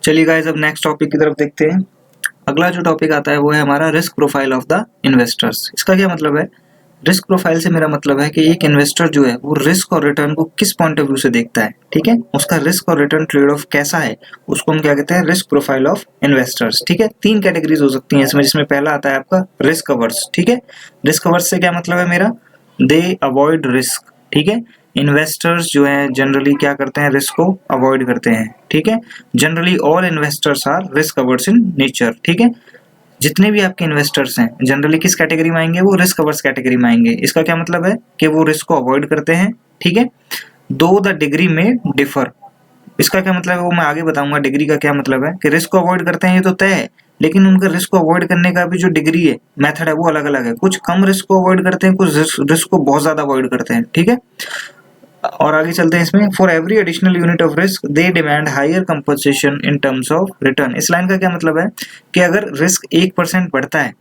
चलिए गाइस, अब next topic की तरफ देखते हैं। अगला जो टॉपिक आता है वो है हमारा risk profile of the investors. इसका क्या मतलब है? रिस्क प्रोफाइल से मेरा मतलब है कि एक इन्वेस्टर जो है वो रिस्क और रिटर्न को किस पॉइंट ऑफ व्यू से देखता है, ठीक है, उसका रिस्क और रिटर्न ट्रेड ऑफ कैसा है, उसको हम क्या कहते हैं, रिस्क प्रोफाइल ऑफ इन्वेस्टर्स। ठीक है, 3 कैटेगरीज हो सकती हैं इसमें, जिसमें पहला आता है आपका रिस्क अवर्स। ठीक है, रिस्क अवर्स से क्या मतलब है मेरा, दे अवॉइड रिस्क। ठीक है, इन्वेस्टर्स जो है जनरली क्या करते हैं, रिस्क को अवॉइड करते हैं। ठीक है, generally all investors are risk averse in nature. ठीक है, जितने भी आपके इन्वेस्टर्स हैं जनरली किस कैटेगरी में आएंगे, वो रिस्क अवर्स कैटेगरी में आएंगे। इसका क्या मतलब है कि वो रिस्क को अवॉइड करते हैं। ठीक है, दो द डिग्री में डिफर। इसका क्या मतलब है वो मैं आगे बताऊंगा। डिग्री का क्या मतलब है कि रिस्क को अवॉइड करते हैं ये तो तय है, लेकिन उनका रिस्क को अवॉइड करने का भी जो डिग्री है, मेथड है, वो अलग अलग है। कुछ कम रिस्क को अवॉइड करते हैं, कुछ रिस्क को बहुत ज्यादा अवॉइड करते हैं। ठीक है, और आगे चलते हैं इसमें। For every additional unit of risk they demand higher compensation in terms of return. इस लाइन का क्या मतलब है कि अगर रिस्क 1% बढ़ता है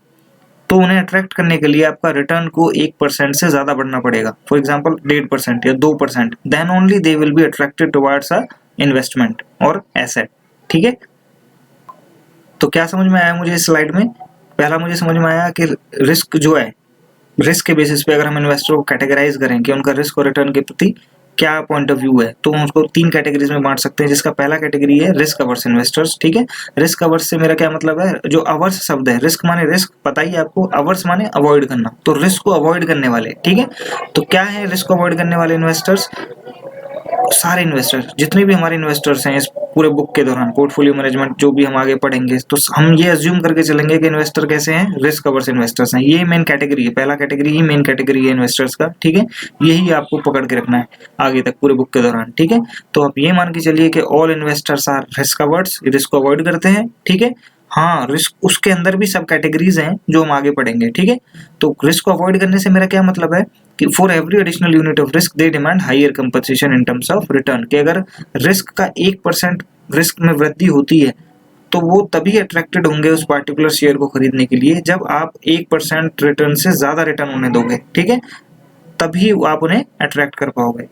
तो उन्हें अट्रैक्ट करने के लिए आपका रिटर्न को 1% से ज्यादा बढ़ना पड़ेगा। फॉर एग्जाम्पल 1.5% या 2%, then only they will be attracted towards a investment और एसेट। ठीक है, तो क्या समझ में आया मुझे इस स्लाइड में? पहला मुझे समझ में आया कि रिस्क जो है, रिस्क के बेसिस पे अगर हम इन्वेस्टर को कैटेगराइज करें कि उनका रिस्क और रिटर्न के प्रति क्या पॉइंट ऑफ व्यू है, तो हम उसको 3 कैटेगरीज में बांट सकते हैं, जिसका पहला कैटेगरी है रिस्क अवर्स इन्वेस्टर्स। ठीक है, रिस्क अवर्स से मेरा क्या मतलब है, जो अवर्स शब्द है, रिस्क माने रिस्क, पता ही है आपको, अवर्स माने अवॉइड करना, तो रिस्क को अवॉइड करने वाले। ठीक है, तो क्या है रिस्क को अवॉइड करने वाले इन्वेस्टर्स? सारे इन्वेस्टर्स, जितने भी हमारे इन्वेस्टर्स हैं इस पूरे बुक के दौरान, पोर्टफोलियो मैनेजमेंट जो भी हम आगे पढ़ेंगे, तो हम ये अज्यूम करके चलेंगे कि इन्वेस्टर कैसे हैं, रिस्क अवर्स इन्वेस्टर्स हैं। ये मेन कैटेगरी है, पहला कैटेगरी ही मेन कैटेगरी है इन्वेस्टर्स का। ठीक है, यही आपको पकड़ के रखना है आगे तक पूरे बुक के दौरान। ठीक है, तो आप ये मान के चलिए कि all investors are risk averse, risk को अवॉइड करते हैं। ठीक है, हाँ, रिस्क उसके अंदर भी सब कैटेगरीज हैं जो हम आगे पढ़ेंगे। ठीक है, तो रिस्क को अवॉइड करने से मेरा क्या मतलब है कि for every additional unit of risk they demand higher compensation in terms of return. कि अगर रिस्क का 1% रिस्क में वृद्धि होती है तो वो तभी अट्रैक्टेड होंगे उस पार्टिकुलर शेयर को खरीदने के लिए जब आप 1% रिटर्न से ज्यादा रिटर्न उन्हें दोगे। ठीक है, तभी आप उन्हें अट्रैक्ट कर पाओगे।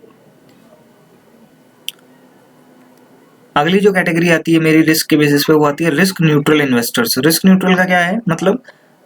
अगली जो कैटेगरी आती है मेरी रिस्क के बेसिस पे, वो आती है risk neutral investors. Risk neutral का क्या है मतलब,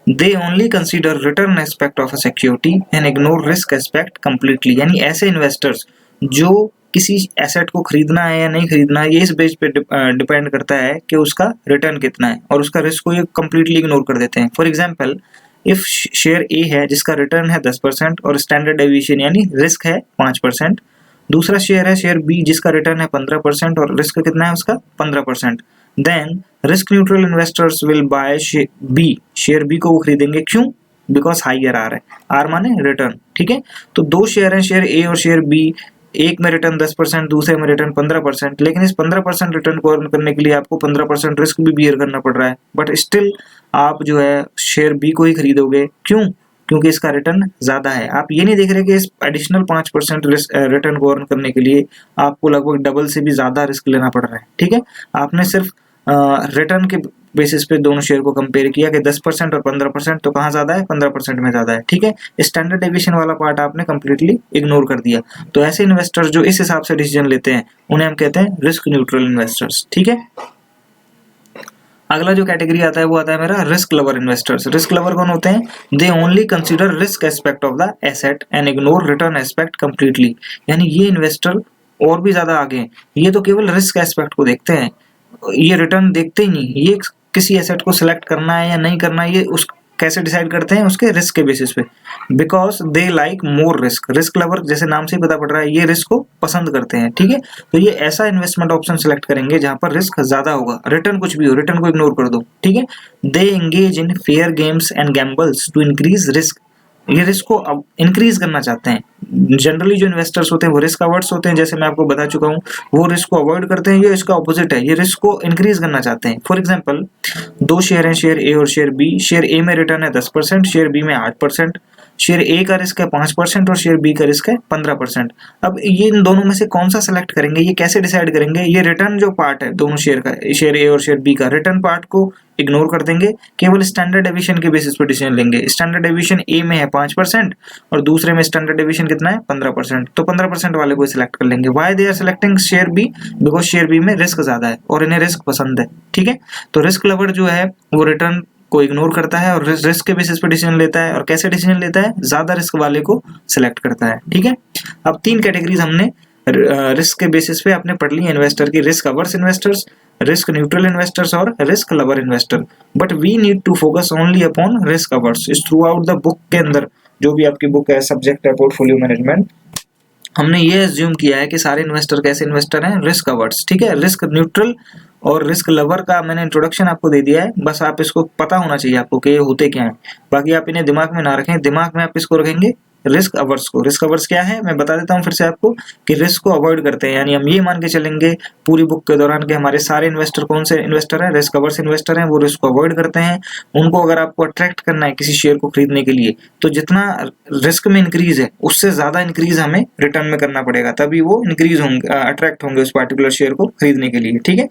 they only consider return aspect of a security and ignore risk aspect completely. यानी ऐसे इन्वेस्टर्स जो किसी एसेट को खरीदना है या नहीं खरीदना है, ये इस बेस पे डिपेंड करता है कि उसका रिटर्न कितना है, और उसका रिस्क को ये कंप्लीटली इग्नोर कर देते हैं। फॉर एग्जाम्पल, इफ शेयर ए है जिसका रिटर्न है 10% और स्टैंडर्ड डेविएशन यानी रिस्क है 5%, दूसरा शेयर है शेयर बी जिसका रिटर्न है 15% और रिस्क कितना है उसका 15%, then risk neutral investors will buy B, share B को वो खरीदेंगे। क्यों? बिकॉज हाइयर आर है, आर माने रिटर्न। ठीक है, तो 2 शेयर हैं, शेयर ए और शेयर बी, एक में रिटर्न 10%, दूसरे में रिटर्न 15%, लेकिन इस 15% रिटर्न को अर्न करने के लिए आपको 15% रिस्क भी बियर करना पड़ रहा है, बट स्टिल आप जो है शेयर बी को ही खरीदोगे। क्यों? क्योंकि इसका रिटर्न ज्यादा है। आप ये नहीं देख रहे कि इस एडिशनल 5% रिटर्न को अर्न करने के लिए आपको लगभग डबल से भी ज्यादा रिस्क लेना पड़ रहा है। ठीक है, आपने सिर्फ रिटर्न के बेसिस पे दोनों शेयर को कंपेयर किया कि 10% और 15%, तो कहाँ ज्यादा है, 15% में ज्यादा है। ठीक है, स्टैंडर्ड डेविएशन वाला पार्ट आपने कंप्लीटली इग्नोर कर दिया। तो ऐसे इन्वेस्टर्स जो इस हिसाब से डिसीजन लेते हैं उन्हें हम कहते हैं रिस्क न्यूट्रल इन्वेस्टर्स। ठीक है, अगला जो कैटेगरी आता है वो आता है मेरा risk lover investors. Risk lover कौन होते हैं? They only consider risk aspect of the asset and ignore return aspect completely. यानी ये इन्वेस्टर और भी ज्यादा आगे हैं, ये तो केवल रिस्क एस्पेक्ट को देखते हैं, ये रिटर्न देखते ही नहीं। ये किसी एसेट को सिलेक्ट करना है या नहीं करना है, ये उस कैसे डिसाइड करते हैं, उसके रिस्क के बेसिस पे, because they like more risk. Risk lover जैसे नाम से ही पता पड़ रहा है, ये रिस्क को पसंद करते हैं। ठीक है, तो ये ऐसा इन्वेस्टमेंट ऑप्शन सिलेक्ट करेंगे जहां पर रिस्क ज्यादा होगा, रिटर्न कुछ भी हो, रिटर्न को इग्नोर कर दो। ठीक है, they engage in fair games and gambles to increase risk. ये रिस्क को अब इंक्रीज करना चाहते हैं। जनरली जो इन्वेस्टर्स होते हैं वो रिस्क अवर्स होते हैं, जैसे मैं आपको बता चुका हूँ, वो रिस्क को अवॉइड करते हैं। ये इसका ऑपोजिट है, ये रिस्क को इंक्रीज करना चाहते हैं। फॉर एग्जांपल, 2 शेयर हैं, शेयर ए और शेयर बी, शेयर ए में रिटर्न है 10%, शेयर बी में 8%, शेयर ए का रिस्क है 5% और शेयर बी का रिस्क है 15%। अब ये इन दोनों में से कौन सा सेलेक्ट करेंगे, ये कैसे डिसाइड करेंगे? ये रिटर्न जो पार्ट है दोनों शेयर का, शेयर ए और शेयर बी का, रिटर्न पार्ट को इग्नोर कर देंगे, केवल स्टैंडर्ड डेविएशन के बेसिस पर डिसीजन लेंगे। स्टैंडर्ड डेविएशन ए में है 5% और दूसरे में स्टैंडर्ड डेविएशन कितना है 15%, तो 15% वाले को सिलेक्ट कर लेंगे। Why they are selecting share B? Because share B में रिस्क ज्यादा है और इन्हें रिस्क पसंद है। ठीक है, तो रिस्क लवर जो है वो रिटर्न को इग्नोर करता है और रिस्क के बेसिस पे डिसीजन लेता है। और कैसे डिसीजन लेता है? ज्यादा रिस्क वाले को सिलेक्ट करता है। ठीक है, अब 3 कैटेगरीज हमने रिस्क के बेसिस पे आपने पढ़ ली इन्वेस्टर की, risk averse investors, risk neutral investors और risk lover investor. But we need to focus only upon risk averse. इस थ्रू आउट द बुक के अंदर जो भी आपकी बुक है, सब्जेक्ट है पोर्टफोलियो मैनेजमेंट, हमने ये एज्यूम किया है कि सारे इन्वेस्टर कैसे इन्वेस्टर हैं? Risk averse. ठीक है, रिस्क न्यूट्रल और रिस्क लवर का मैंने इंट्रोडक्शन आपको दे दिया है, बस आप इसको पता होना चाहिए आपको कि ये होते क्या हैं। बाकी आप इन्हें दिमाग में ना रखें, दिमाग में आप इसको रखेंगे रिस्क अवर्स को। रिस्क अवर्स क्या है मैं बता देता हूँ फिर से आपको, कि रिस्क को अवॉइड करते हैं। यानी हम ये मान के चलेंगे पूरी बुक के दौरान कि हमारे सारे इन्वेस्टर कौन से इन्वेस्टर हैं? रिस्क अवर्स इन्वेस्टर हैं, वो रिस्क को अवॉइड करते हैं। उनको अगर आपको अट्रैक्ट करना है किसी शेयर को खरीदने के लिए, तो जितना रिस्क में इंक्रीज है उससे ज्यादा इंक्रीज हमें रिटर्न में करना पड़ेगा, तभी वो इंक्रीज होंगे, अट्रैक्ट होंगे उस पार्टिकुलर शेयर को खरीदने के लिए। ठीक है,